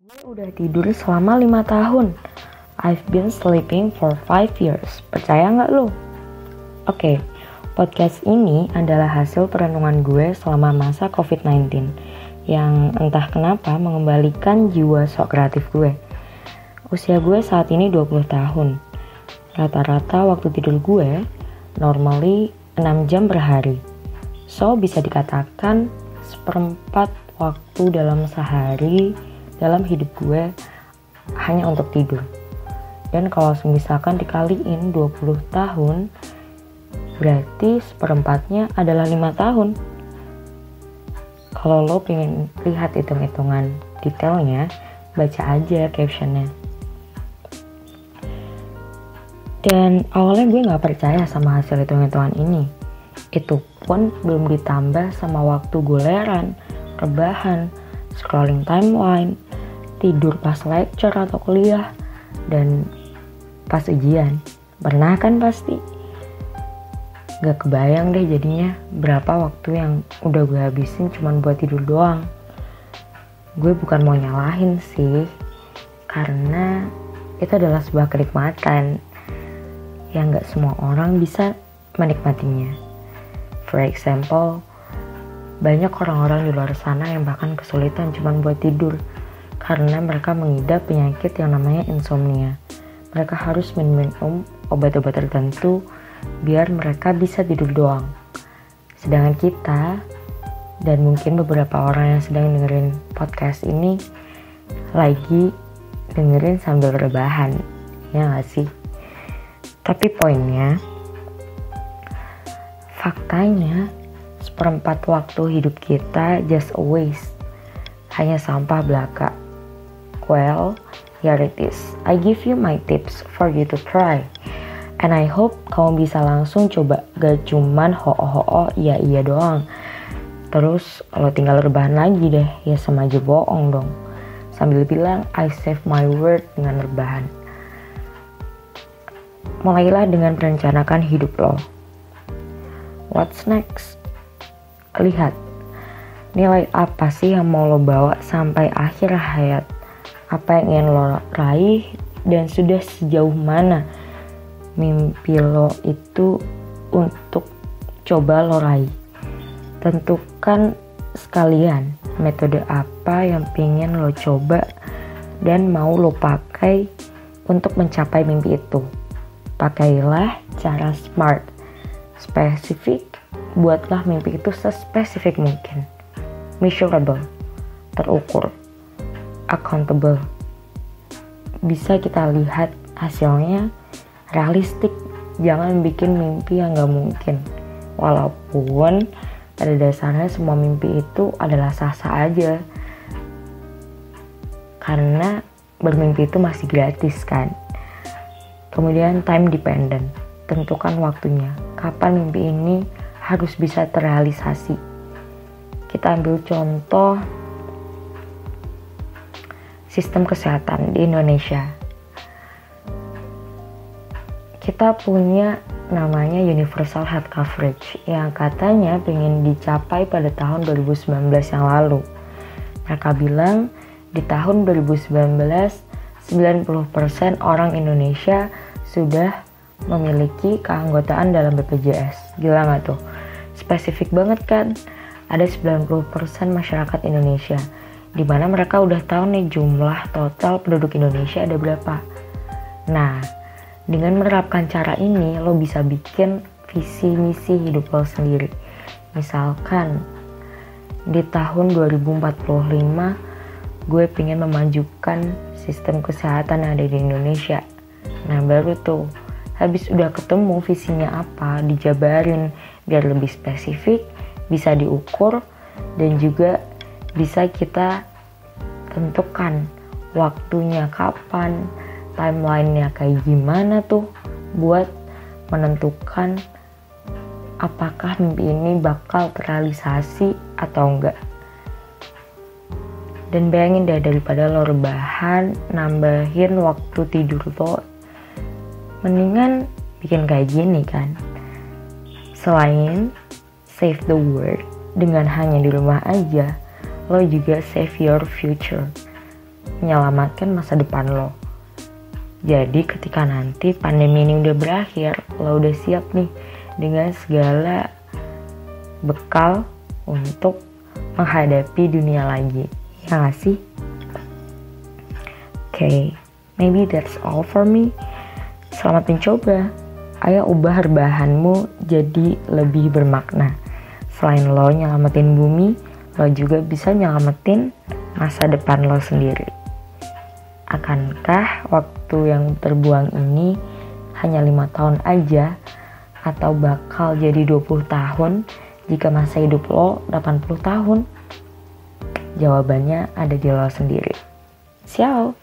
Gue udah tidur selama 5 tahun. I've been sleeping for 5 years. Percaya nggak lo? Oke, podcast ini adalah hasil perenungan gue selama masa COVID-19 yang entah kenapa mengembalikan jiwa sok kreatif gue. Usia gue saat ini 20 tahun. Rata-rata waktu tidur gue normally 6 jam per hari. So bisa dikatakan seperempat waktu dalam sehari dalam hidup gue hanya untuk tidur. Dan kalau misalkan dikaliin 20 tahun, berarti seperempatnya adalah 5 tahun. Kalau lo pengen lihat hitung-hitungan detailnya, baca aja captionnya. Dan awalnya gue gak percaya sama hasil hitung-hitungan ini. Itu pun belum ditambah sama waktu goleran, rebahan, scrolling timeline, tidur pas lecture atau kuliah, dan pas ujian. Pernah kan pasti? Gak kebayang deh jadinya berapa waktu yang udah gue habisin cuman buat tidur doang. Gue bukan mau nyalahin sih, karena itu adalah sebuah kenikmatan yang gak semua orang bisa menikmatinya. For example, banyak orang-orang di luar sana yang bahkan kesulitan cuman buat tidur karena mereka mengidap penyakit yang namanya insomnia. Mereka harus minum obat-obat tertentu biar mereka bisa tidur doang. Sedangkan kita dan mungkin beberapa orang yang sedang dengerin podcast ini lagi dengerin sambil rebahan, ya gak sih? Tapi poinnya, faktanya seperempat waktu hidup kita just a waste, hanya sampah belaka. Well, here it is. I give you my tips for you to try. And I hope kamu bisa langsung coba, gak cuman ho-ho-ho iya doang. Terus kalau tinggal rebahan lagi deh, ya sama aja bohong dong. Sambil bilang I save my word dengan rebahan. Mulailah dengan merencanakan hidup lo. What's next? Lihat, nilai apa sih yang mau lo bawa sampai akhir hayat? Apa yang ingin lo raih dan sudah sejauh mana mimpi lo itu untuk coba lo raih. Tentukan sekalian metode apa yang pengen lo coba dan mau lo pakai untuk mencapai mimpi itu. Pakailah cara SMART, spesifik, buatlah mimpi itu sespesifik mungkin. Measurable, terukur. Accountable, bisa kita lihat hasilnya. Realistik, jangan bikin mimpi yang gak mungkin. Walaupun pada dasarnya semua mimpi itu adalah sah-sah aja, karena bermimpi itu masih gratis kan. Kemudian time dependent, tentukan waktunya, kapan mimpi ini harus bisa terrealisasi. Kita ambil contoh sistem kesehatan di Indonesia. Kita punya namanya Universal Health Coverage yang katanya pengen dicapai pada tahun 2019 yang lalu. Mereka bilang di tahun 2019 90% orang Indonesia sudah memiliki keanggotaan dalam BPJS. Gila gak tuh? Spesifik banget kan? Ada 90% masyarakat Indonesia, di mana mereka udah tahu nih jumlah total penduduk Indonesia ada berapa. Nah, dengan menerapkan cara ini, lo bisa bikin visi misi hidup lo sendiri. Misalkan, di tahun 2045, gue pengen memajukan sistem kesehatan yang ada di Indonesia. Nah, baru tuh, habis udah ketemu visinya apa, dijabarin biar lebih spesifik, bisa diukur, dan juga bisa kita tentukan waktunya kapan, timelinenya kayak gimana tuh buat menentukan apakah mimpi ini bakal terrealisasi atau enggak. Dan bayangin deh, daripada lo rebahan, nambahin waktu tidur lo, mendingan bikin kayak gini kan. Selain save the world dengan hanya di rumah aja, lo juga save your future. menyelamatkan masa depan lo. Jadi ketika nanti pandemi ini udah berakhir, lo udah siap nih dengan segala bekal untuk menghadapi dunia lagi. Ya gak sih? Okay, maybe that's all for me. Selamat mencoba. Ayo ubah rebahanmu jadi lebih bermakna. Selain lo nyelamatin bumi, lo juga bisa nyelamatin masa depan lo sendiri. Akankah waktu yang terbuang ini hanya 5 tahun aja atau bakal jadi 20 tahun jika masa hidup lo 80 tahun? Jawabannya ada di lo sendiri. Ciao!